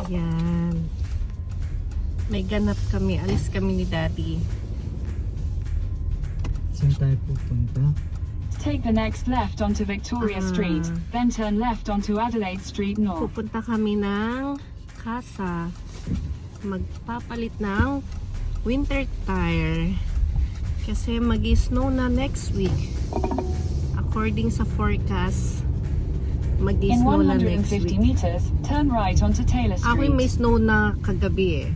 Ayan. May ganap kami. Alis kami ni Daddy. Saan tayo pupunta? Take the next left onto Victoria Street, then turn left onto Adelaide Street North. Pupunta kami ng Casa. Magpapalit ng winter tire. Kasi mag-snow na next week. According sa forecast, In mag-snow na next 150 week. meters, turn right onto Taylor Ako may Street. snow na kagabi eh.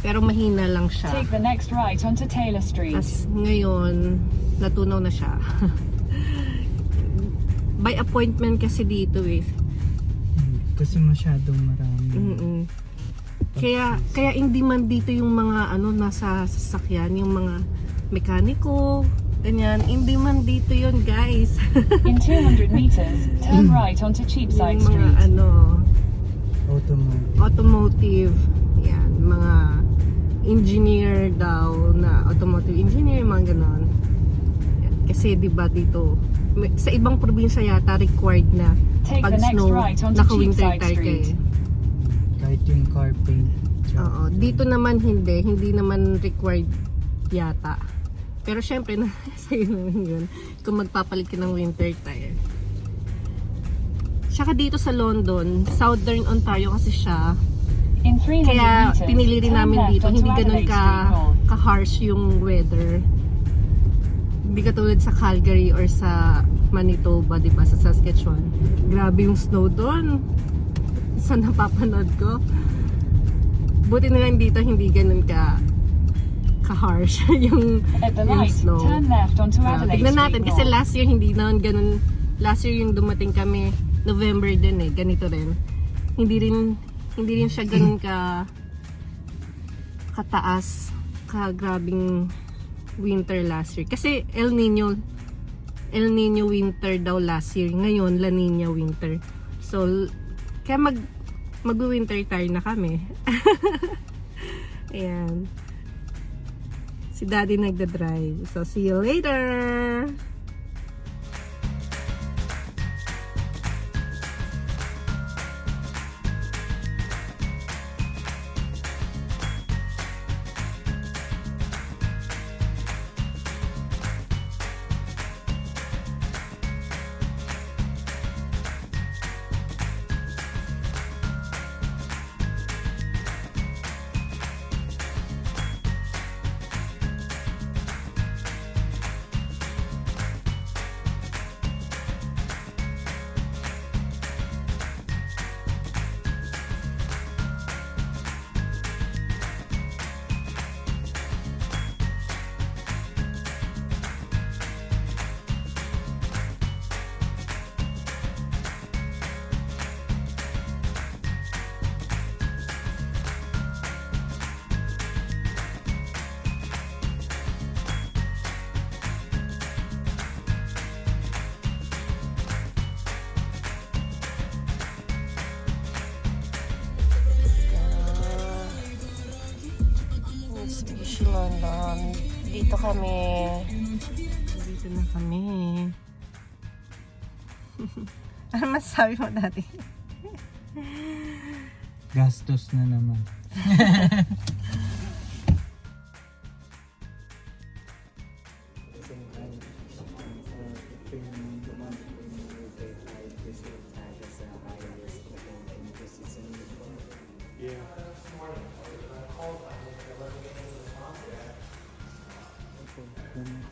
Pero mahina lang siya. Take the next right onto Taylor Street. As ngayon, natunaw na siya. By appointment kasi dito eh. Kasi masyadong marami. Mm-mm. Kaya hindi man dito yung mga nasa sasakyan, yung mga mekaniko, ganyan. Hindi man dito yon guys. In 200 meters, turn right onto Cheapside Yung mga Street. automotive, yan, mga engineer daw na automotive engineer, mga ganon. Yan. Kasi 'di ba dito sa ibang probinsya yata required na Take pag the next snow right onto naka-winter Cheapside tire ka Street. eh. Kahit yung car paint. Oo, dito naman hindi naman required yata. Pero syempre na sa'yo naman yun kung magpapalit ka ng winter tire. Saka dito sa London, Southern Ontario kasi siya. In 300 Kaya meters, pinili rin turn namin left dito, onto hindi ganun Adelaide Street North. ka-harsh yung weather. Hindi katulad sa Calgary or sa Manitoba, di ba, sa Saskatchewan. Grabe yung snow doon. Sa napapanood ko. Buti na lang dito hindi ganun ka-harsh yung At the yung light, snow. turn left onto Adelaide Tignan natin Street kasi North. last year hindi naman ganun. Last year yung dumating kami November din eh, ganito rin. Hindi rin siya ganun kataas, grabing winter last year. Kasi El Nino winter daw last year. Ngayon La Nina winter. So kaya mag-winter tire na kami. Ayan. Si Daddy nagda-drive. So see you later. Mitsubishi London. Dito kami. Dito na kami. Ano masasabi mo dati? Gastos na naman.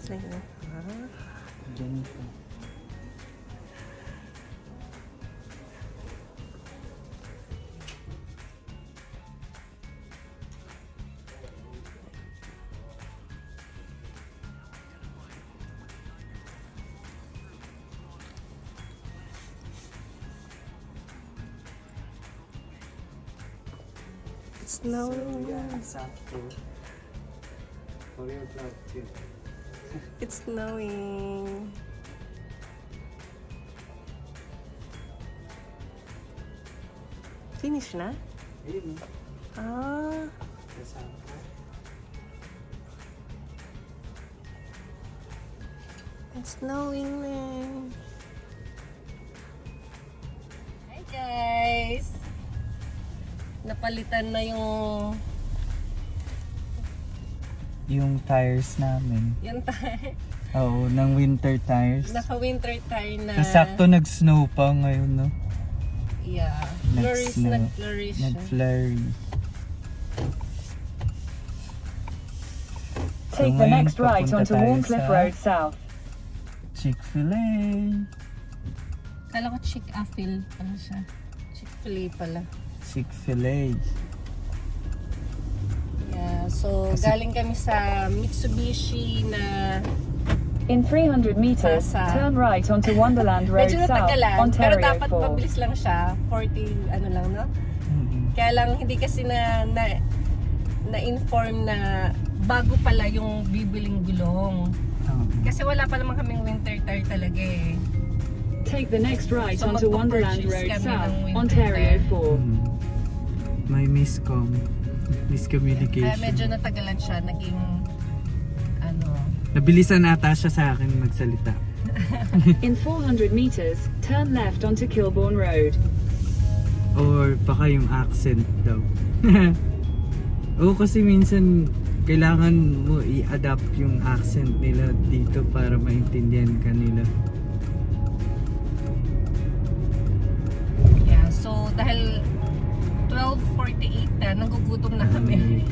Sa'yo. Ganito. It's snowing. Sakto. For your vlog too. It's snowing. Finish na? Ayun. Ah, Kasama ka. it's snowing na. Hi guys! napalitan na Yung tires namin. yung Oo, ng winter tires. naka-winter tire na. Sakto nag-snow pa ngayon, no? Yeah. Flurries, Nag-snow. nag-flurry siya. Nag-flurry. Take the ngayon, next right papunta onto tayo Warncliffe sa Road South. Chick-fil-A. Kala ko Chick-a-fil. Ano siya? Chick-fil-A pala. Chick-fil-A. Yeah. So, galing kami sa Mitsubishi na In 300 meters, Pasa. turn right onto Wonderland Road medyo South, natagalan. Pero Ontario dapat 4. mabilis lang siya. 40, ano lang, no? Mm-mm. Kaya lang, hindi kasi na-inform na bago pala yung bibiling gulong. Oo. Kasi wala pa naman kaming winter tire talaga eh. Take the next right So, onto Wonderland magpo-purchase Road kami South, ng winter Ontario tire. 4. May miscommunication. Kaya medyo natagalan siya. Naging, ano, Nabilisan ata siya sa akin magsalita. In 400 meters, turn left onto Kilbourne Road. Or baka yung accent daw. Oo, kasi minsan kailangan mo i-adapt yung accent nila dito para maintindihan ka nila. yeah. So, dahil 12:48 na, nagugutom na kami.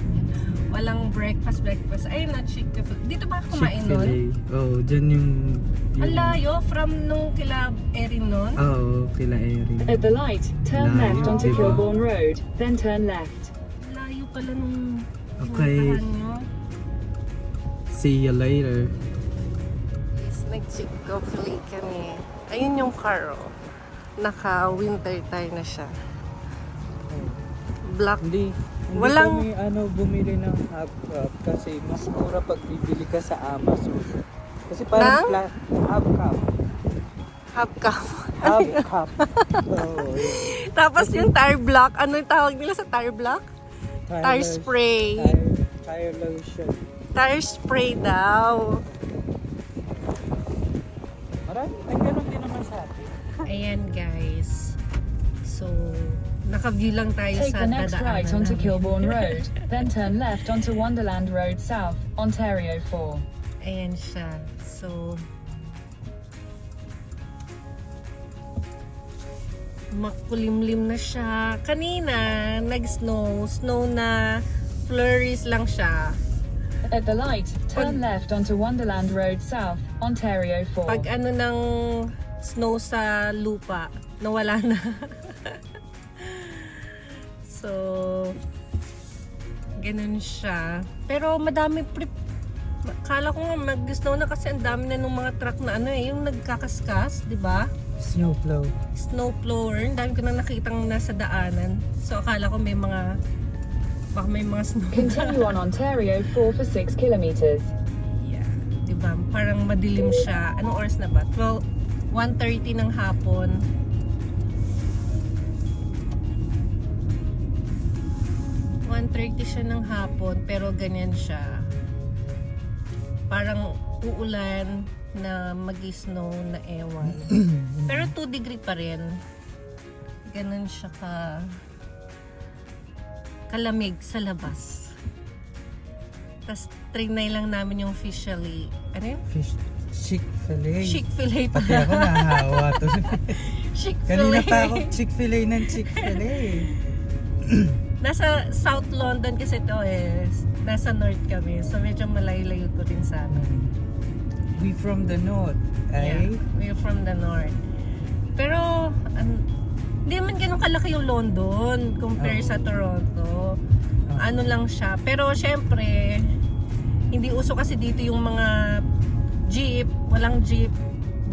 Walang breakfast. Ayun na, Chick-fil-A. Dito ba kumain nun? Chick-fil-A. Oo, dyan yung... Ang layo from nung kila Erin nun. Oo, kila Erin. At the light, turn Layo, left onto diba? Kilbourne Road, then turn left. Layo pala nung Okay. puntahan nyo. See you later. Yes, nag-Chick-fil-A kami. Ayun yung car, oh. Naka-winter tire na siya. Black. Hindi Walang- kami bumili ng half cup kasi mas mura pag bibili ka sa Amazon. Kasi parang Ng? half cup. Half cup. Half cup. Oo, yun. Tapos yung tire block, ano yung tawag nila sa tire block? Tire spray. Tire lotion. Tire spray daw. Marami, ay ganun din naman sa atin. Ayan guys. So, naka-view lang tayo Take sa the next right dadaanan onto namin. Kilbourne Road, then turn left onto Wonderland Road South, Ontario 4. Ayan siya. So, makulimlim na siya. Kanina, nag-snow. Snow na flurries lang siya. At the light, turn left onto Wonderland Road South, Ontario 4. Pag ano ng snow sa lupa, nawala na. So, ganun siya. Pero madami kala ko nga mag-snow na kasi ang dami na nung mga truck na yung nagkakaskas, di ba? Snowplow. Snow blower. Ang dami ko na nakitang nasa daanan. So, akala ko baka may mga snow na. Continue on Ontario 4 for 6 kilometers. Yeah. Diba? Parang madilim siya. Anong oras na ba? 1:30 ng hapon. Siya ng hapon, pero ganyan siya. Parang uulan na mag-snow na ewan. Pero 2 degree pa rin. Ganun siya kalamig sa labas. Tapos trinay lang namin yung officially, ano yun? Chick-fil-A. Chick-fil-A pa. Pati ako nahawa to. Chick-fil-A. Kanina pa ako Chick-fil-A ng Chick-fil-A. Nasa South London kasi ito nasa North kami. So medyo malayo-layo ko din sa amin. We from the north, Yeah, eh? we're from the North. Pero hindi man ganun kalaki yung London compare sa Toronto. Ano lang siya. Pero syempre, hindi uso kasi dito yung mga jeep. Walang jeep.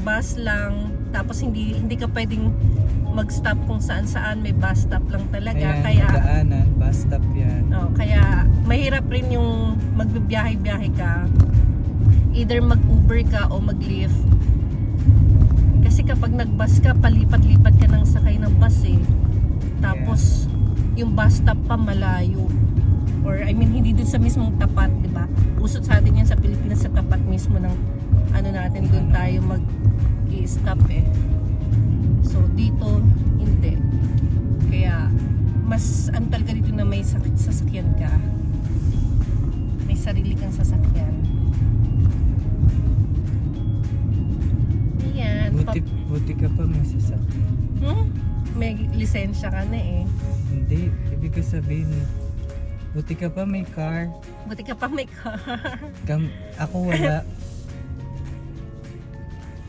Bus lang. Tapos hindi ka pwedeng mag-stop kung saan-saan, may bus stop lang talaga. Ayan, daanan, bus stop yan. Kaya mahirap rin yung magbibiyahe-biyahe ka. Either mag-Uber ka o mag-Lyft. Kasi kapag nag-bus ka, palipat-lipat ka ng sakay ng bus eh. Tapos yung bus stop pa malayo. Or I mean, hindi dun sa mismong tapat, di ba? Usot sa atin yan sa Pilipinas sa tapat mismo ng natin, dun tayo mag-i-stop eh. So dito, hindi. Kaya mas ano talaga dito na may sasakyan ka. May sarili kang sasakyan. Ayan. Buti ka pa may sasakyan. May lisensya ka na eh. Hindi, ibig ko sabihin, buti ka pa may car. Buti ka pa may car. Ako wala.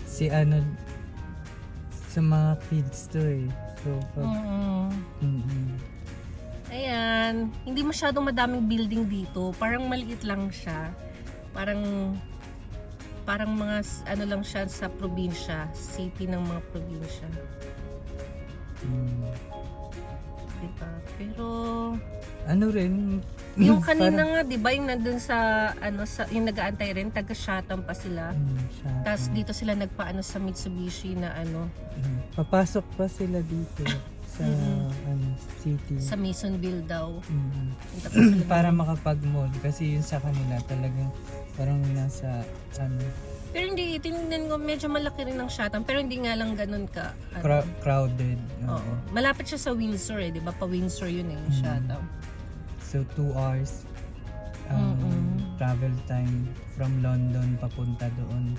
Si ano, sa mga kids to eh. So, Ayan. Hindi masyadong madaming building dito. Parang maliit lang siya. Parang mga ano lang siya sa probinsya. City ng mga probinsya. Diba? Pero ano rin, yung kanina nga, di ba, yung nandun sa, yung nag-aantay rin, taga-Shatam pa sila. Tapos dito sila nagpaano sa Mitsubishi na papasok pa sila dito sa city. sa Masonville daw. Punta pa sila Para doon. makapag-mall. Kasi yun sa kanila talagang parang nasa Pero hindi, tinignan ko, medyo malaki rin ang Shatam. Pero hindi nga lang ganun ka. crowded. Oo. Malapit siya sa Windsor di ba? Pa Windsor yun yung Shatam. So 2 hours travel time from London papunta doon.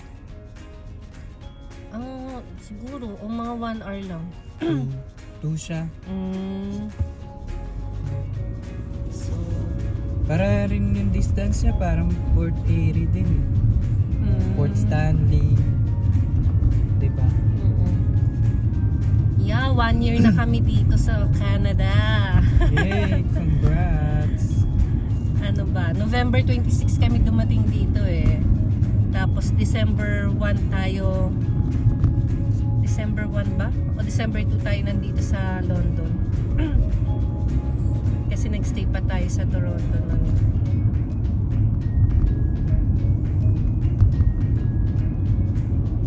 Siguro, o mga 1 hour lang. 2 siya. So, Para rin yung distance niya parang Port Erie din. Port Stanley. Diba? Yeah, 1 year na kami dito sa Canada. Yay! Congrats! Ano ba? November 26 kami dumating dito eh. Tapos December 1 tayo. December 1 ba? O December 2 tayo nandito sa London. Kasi nagstay pa tayo sa Toronto nun.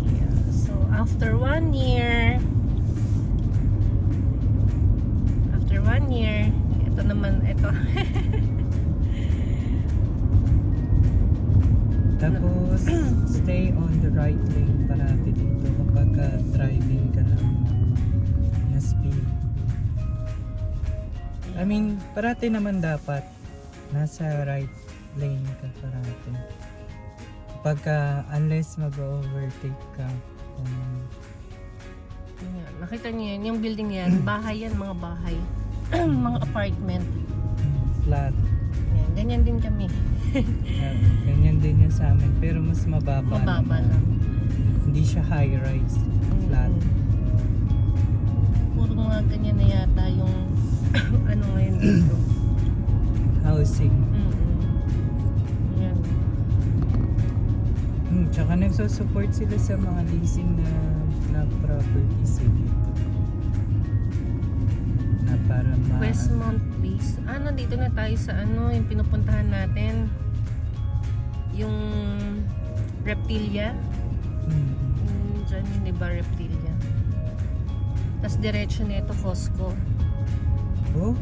Yeah. So after 1 year, ito naman, ito. Tapos, stay on the right lane parati dito kapag driving ka na speed. I mean, parati naman dapat nasa right lane ka parati. Kapag unless mag-overtake ka. Yan, nakita niyo yan, yung building yan, bahay yan, mga bahay. Mga apartment. Flat. Yan, ganyan din kami. Ganyan din yan sa amin. Pero mas mababa. Mababa naman. lang. Hindi siya high-rise. Flat. Puro mga ganyan na yata yung ano ngayon dito. Housing. Yan. Tsaka nagsusupport sila sa mga leasing na properties dito. Na para Westmont Place. Nandito na tayo sa yung pinupuntahan natin. Yung Reptilia. Diyan, di ba Reptilia? Tapos diretso nito Costco. Oh?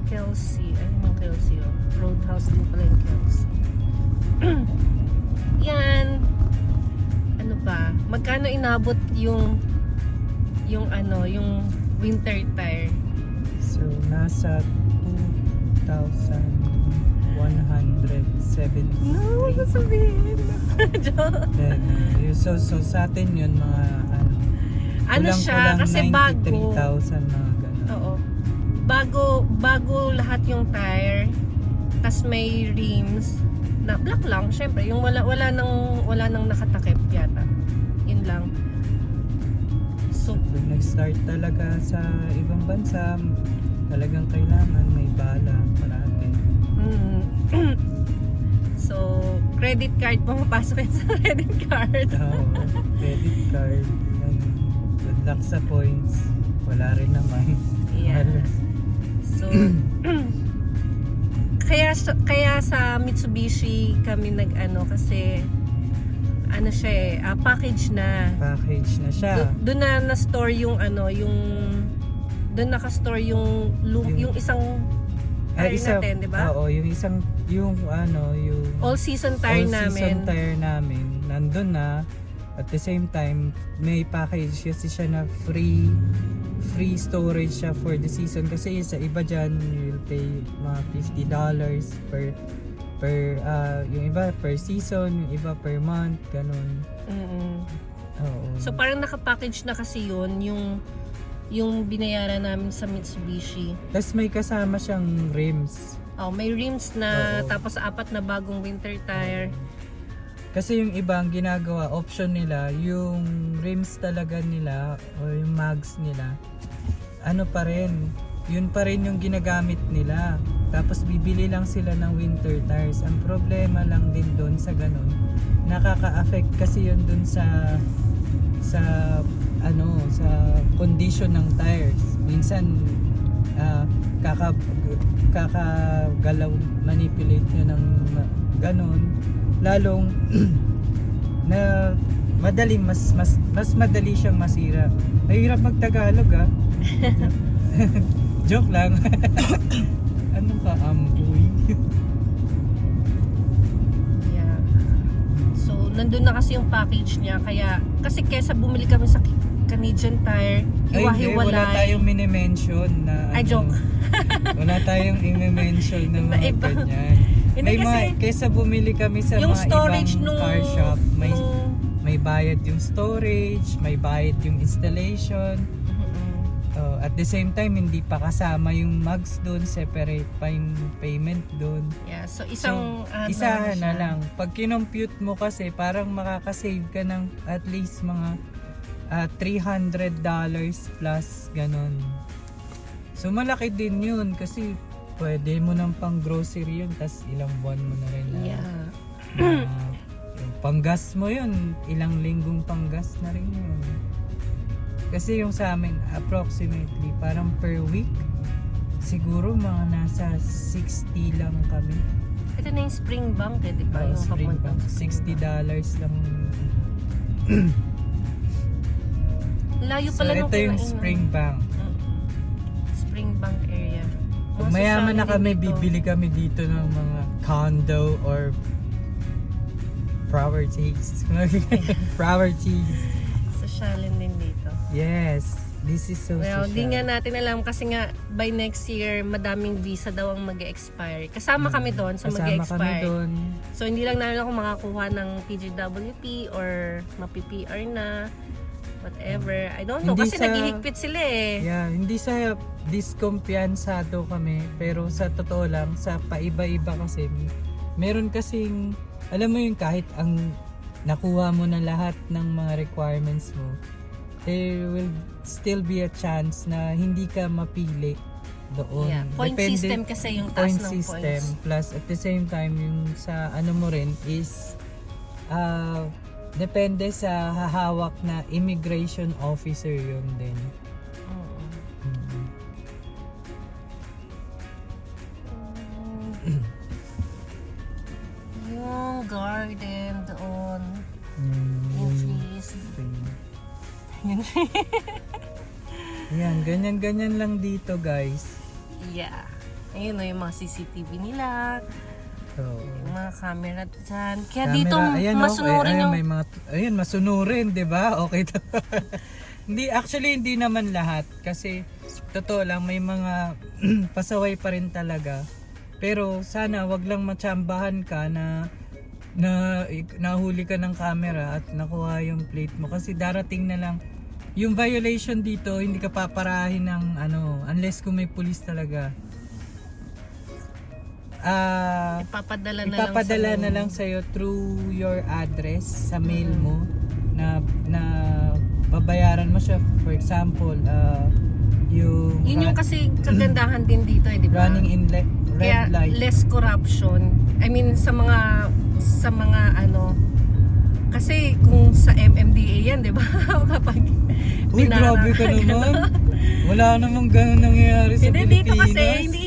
Kelsey. Ano yung Kelsey? Roadhouse din pala yung Kelsey. Yan. Ano ba? Magkano inabot yung winter tire? So, nasa 2,170. No, sasabihin. Joke. Then, so sa atin yun mga Ano siya? Kasi bago. 93,000 mga gano'n. Oo. Bago lahat yung tire. Tas may rims na black lang, syempre. Yung wala nang nakatakip yata. Yun lang. So, Kung nag-start talaga sa ibang bansa, talagang kailangan may bala parati. so, credit card, pumapasok yun sa credit card. Oo, credit card. Good luck sa points. Wala rin naman. Yeah. So, kaya sa Mitsubishi kami kasi siya package na. Package na siya. Doon na store yung doon naka-store yung isang tire natin, di ba? Oo, yung yung All season tire namin. All season tire namin. Nandun na. At the same time, may package kasi siya na free storage siya for the season. Kasi sa iba dyan, you'll pay mga $50 yung iba per season, yung iba per month, ganun. Oo. So parang nakapackage na kasi yun, yung binayaran namin sa Mitsubishi. Tapos may kasama siyang rims. Oh, may rims na, Oo. tapos 4 na bagong winter tire. Kasi yung iba ang ginagawa, option nila, yung rims talaga nila o yung mags nila, ano pa rin, yun pa rin yung ginagamit nila. Tapos bibili lang sila ng winter tires. Ang problema lang din doon sa ganun, nakaka-affect kasi yun doon sa condition ng tires. Minsan kakagalaw, manipulate nyo ng ganun, lalong na madaling mas madali siyang masira. Mahirap magtagalog joke lang. Ano ka, amboy? Yeah. So nandun na kasi yung package niya, kaya kasi kesa bumili kami sa Canadian Tire, iwa-hiwalay. Wala tayong mini-mention na Ay, joke. Wala tayong i-mention ng mga Iba. ganyan. Hindi May kasi, kesa bumili kami sa yung mga storage ibang nung car shop, nung- may bayad yung storage, may bayad yung installation. At the same time, hindi pa kasama yung mags doon, separate pa yung payment doon. yeah, so isang Isahan na siya. lang. Pag kinompute mo kasi, parang makakasave ka ng at least mga $300 plus, ganon. So malaki din yun kasi pwede mo ng pang grocery yun, tas ilang buwan mo na rin na, Yeah. yung panggas mo yun, ilang linggong panggas na rin yun. Kasi yung sa amin, approximately, parang per week, siguro mga nasa 60 lang kami. Ito na yung Spring Bank di ba? Yung Spring papunta Bank, sa Spring $60 lang. Bank. Layo So pala nung ito yung kinain, Spring Bank. Spring Bank area. Pag Mga mayaman na sosyal kami, din dito. bibili kami dito ng mga condo or properties. Properties. Sosyalin din dito. Yes, this is so Well, social. di nga natin alam kasi nga by next year, madaming visa daw ang mag-expire. Kasama kami doon sa Kasama kami mag-expire. doon. So hindi lang namin ako makakuha ng PGWP or mapi-PR na whatever. I don't know Hindi kasi sa- naghihigpit sila eh. Yeah, hindi sa diskumpiyansado kami, pero sa totoo lang, sa paiba-iba kasi, meron kasing, alam mo yung kahit ang nakuha mo na lahat ng mga requirements mo, there will still be a chance na hindi ka mapili doon. Yeah. Point system kasi yung taas Point ng system, points. plus at the same time, yung sa ano mo rin is, depende sa hahawak na immigration officer yun din. Oo. Mhm. Yung garden doon. Yung Yung trees. Yun. Yan, ganyan-ganyan lang dito, guys. Yeah. Ayun o yung mga CCTV nila. So, Yung mga camera dyan. Kaya camera, dito ayan, masunurin ayan, yung... may mga, ayan, masunurin, di ba? Okay to. Hindi, actually, hindi naman lahat. Kasi, totoo lang, may mga pasaway pa rin talaga. Pero, sana, wag lang matsambahan ka na nahuli ka ng camera at nakuha yung plate mo. Kasi darating na lang, yung violation dito, hindi ka paparahin ng unless kung may police talaga. Ipapadala na lang sa'yo through your address sa mail mo na babayaran mo siya. For example, yung Yun yung kasi kagandahan din dito eh, di ba? running in Kaya red light. less corruption. I mean sa mga kasi kung sa MMDA yan, di ba? Kapag Uy, grabe ka naman. Wala namang ganun nangyayari sa hindi Pilipinas. dito kasi hindi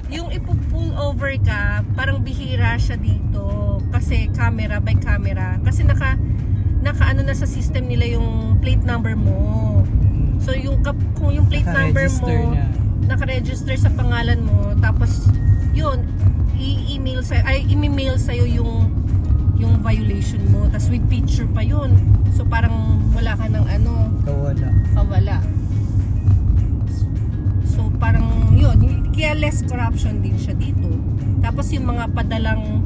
yung ipo-pull over ka, parang bihira siya dito kasi camera by camera. Kasi naka ano na sa system nila yung plate number mo. So kung yung plate number Naka-register mo na. naka-register sa pangalan mo, tapos yun i-email sa yung yung violation mo. Tapos with picture pa yun. So parang wala ka ng kawala. So parang yun, kaya less corruption din siya dito. Tapos yung mga padalang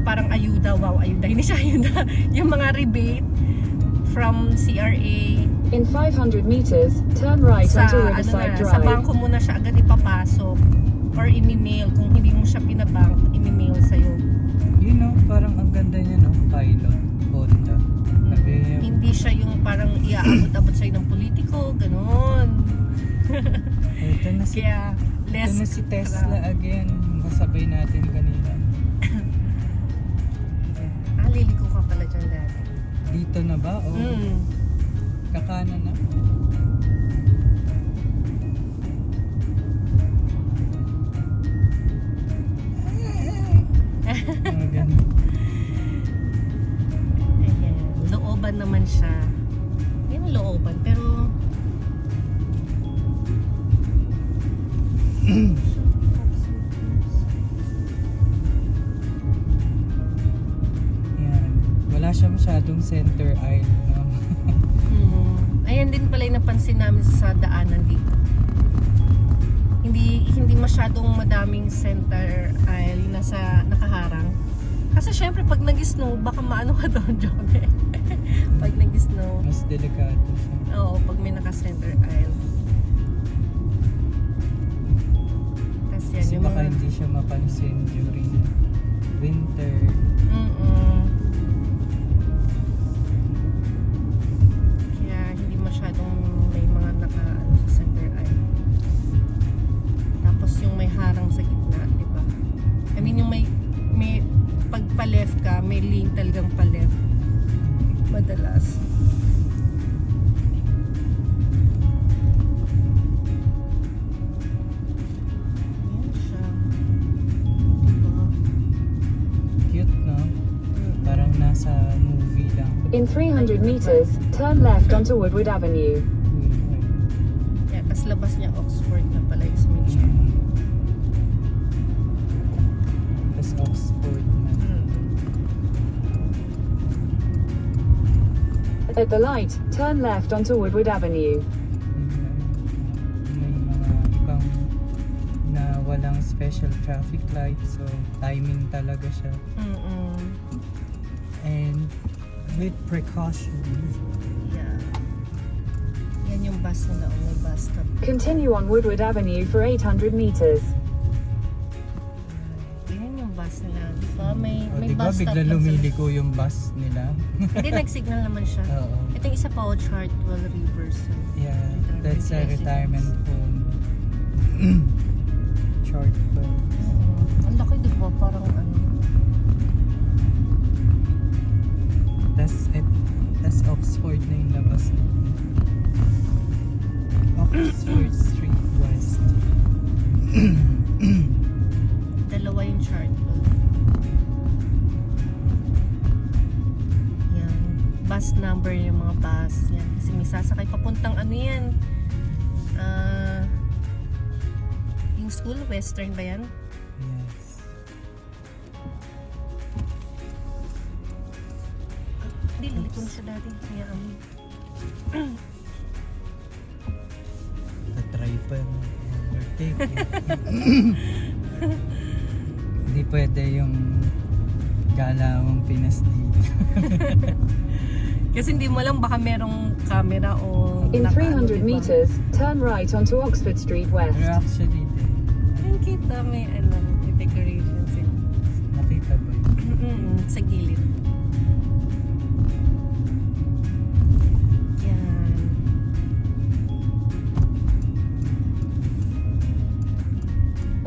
parang ayuda, hindi siya ayuda. Yung mga rebate from CRA. In 500 meters, turn right onto Riverside Sa Drive. bangko mo na siya agad ipapasok or in-mail. Kung hindi mo siya pinabank, in-mail sa'yo. You know, parang ang ganda niya, no? Pilot, Honda. Sabi, Hindi siya yung parang iaabot-abot sa'yo ng politiko, ganun. ito na si, Kaya less ito na si Tesla again. Kasabay natin kanina. liliko ka pala dyan dati. Dito na ba? O kakanan na? Ayan. Ayan. Looban naman siya. Yung looban, pero Yan. Wala siya masyadong center aisle, no? ayan din pala yung napansin namin sa daanan dito. Hindi masyadong madaming center aisle yung nasa nakaharang. Kasi syempre pag nag-snow, baka maano ka doon, Joke. Pag nag-snow. Mas delikado siya. Oo, pag may naka-center aisle. Tapos yan, Kasi yung baka mga... hindi siya mapansin during winter. Kaya hindi masyadong may mga naka sa center aisle. Tapos yung may harang sa gitna, di ba? I mean yung may pag pa-left ka, may lane talagang pa-left. Madalas. Yan siya. Diba? Cute, no? Parang nasa movie lang. In 300 meters, turn left onto Woodward Avenue. Yeah, tas labas niya Oxford na pala yung Smith. Tapos Oxford na. At the light, turn left onto Woodward Avenue. May mga ibang na walang special traffic light, so timing talaga siya. And with precaution. Yeah. Yan yung bus nila. May bus stop. Continue on Woodward Avenue for 800 meters. Yan yung bus nila. Di ba? May Diba bus stop. bigla lang sa- lumiliko yung bus nila? Hindi, nag-signal naman siya. Oo. Ito yung isa pa, Chartwell Rivers. Yeah, that's a retirement home. Chartwell. Ang laki, di ba? Parang ano. Tas Oxford na yung labas. Oxford Street West. Dalawa yung Chartwell. Yan. Bus number yung mga bus. Yan. Kasi may sasakay papuntang ano yan. Yung school, Western ba yan? Yes. Hindi, lilito na siya dati. Kaya Tatry pa yung overtake. Hindi pwede yung galawang Pinas dito. kasi hindi mo alam baka merong camera o In naka- 300 diba? meters, turn right onto Oxford Street West. Pero actually, Ang kita may may decorations yun. nakita ba yun? Sa gilid. Yan.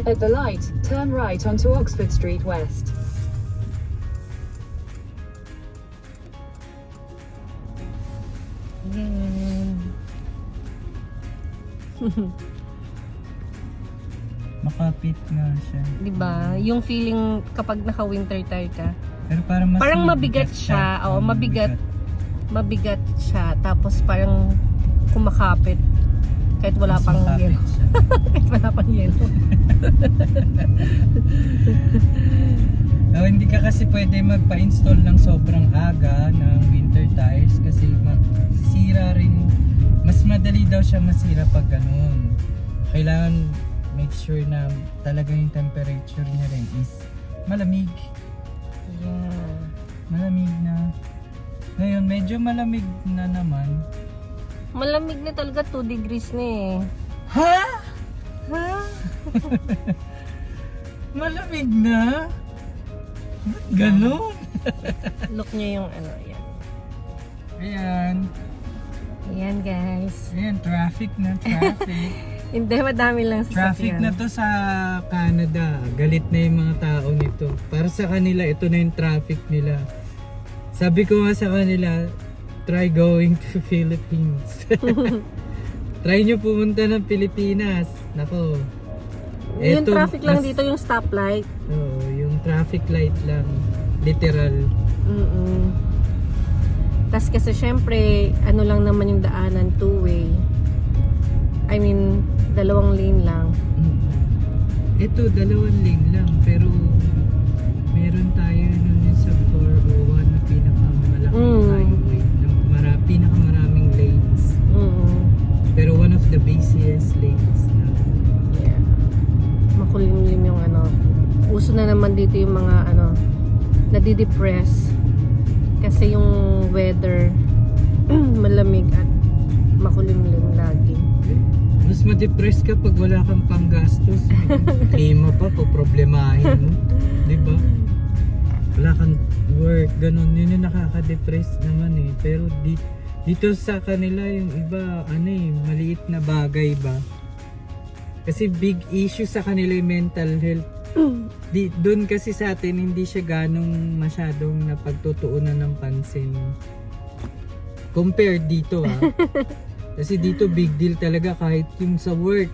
At the light, turn right onto Oxford Street West. Makapit nga siya. Diba? Yung feeling kapag naka-winter tire ka, Pero parang mas parang mabigat siya. Oo, mabigat. Mabigat siya. Tapos parang kumakapit. Kahit wala Mas pang makapit yelo. siya. Kahit wala pang yelo. No, hindi ka kasi pwede magpa-install ng sobrang aga ng winter tires kasi sisira rin. Mas madali daw siya masira pag ganun. Kailangan make sure na talaga yung temperature niya rin is malamig. Yeah. Malamig na. Ngayon, medyo malamig na naman. Malamig na talaga, 2 degrees na eh. Ha? Ha? Malamig na? Ba't ganun? Look niyo yung ano, yan. Ayan. Ayan guys. Ayan, traffic na, traffic. Hindi, madami lang sa Traffic na to sa Canada. Galit na yung mga tao nito. Para sa kanila, ito na yung traffic nila. Sabi ko nga sa kanila, try going to Philippines. Try nyo pumunta ng Pilipinas. Nako. Yung Eto, traffic lang mas- dito, yung stoplight. Oo, yung traffic light lang. Literal. Tapos kasi syempre, ano lang naman yung daanan, 2-way. I mean, 2 lane lang. Ito, 2 lane lang. Pero meron tayo nun yung sa 401 na pinakamalaking highway. Na pinakamaraming lanes. Pero one of the busiest lanes na. Yeah. Makulimlim yung ano. Uso na naman dito yung mga ano, nadidepress. Kasi yung weather, malamig at makulimlim lagi. Mas ma-depress ka pag wala kang panggastos. Klima pa po, problemahin mo. Diba? Wala kang work, ganun. Yun yung nakaka-depress naman eh. Pero dito sa kanila yung iba, ano eh, maliit na bagay ba? Kasi big issue sa kanila yung mental health. Doon kasi sa atin, hindi siya ganong masyadong napagtutuunan ng pansin. Compared dito ah. Kasi dito big deal talaga kahit yung sa work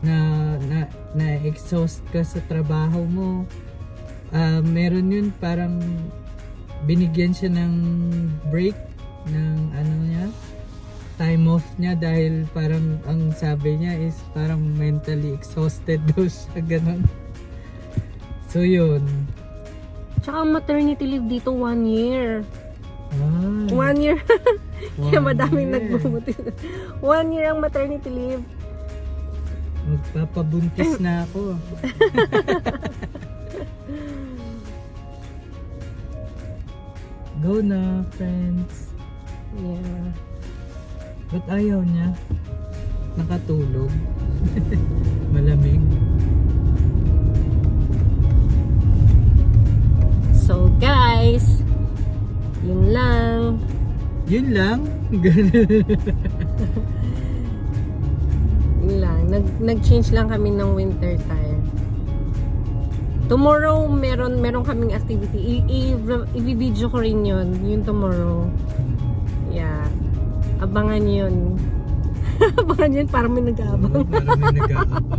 na exhaust ka sa trabaho mo. Meron yun parang binigyan siya ng break ng ano niya, time off niya dahil parang ang sabi niya is parang mentally exhausted daw siya, ganun. So yun. Tsaka ang maternity leave dito 1 year. 1 year. Kaya madaming nagbubuti. 1 year ang maternity leave. Magpapabuntis na ako. Go na, friends. Yeah. Ba't ayaw niya? Nakatulog. Malamig. So guys, yun lang. Yun lang. Yun lang. Nag-change lang kami ng winter tire. Tomorrow, meron kaming activity. I-video ko rin yun. Yung tomorrow. Yeah. Abangan yun. Abangan yun, parang may nag-aabang. Parang may nag-aabang.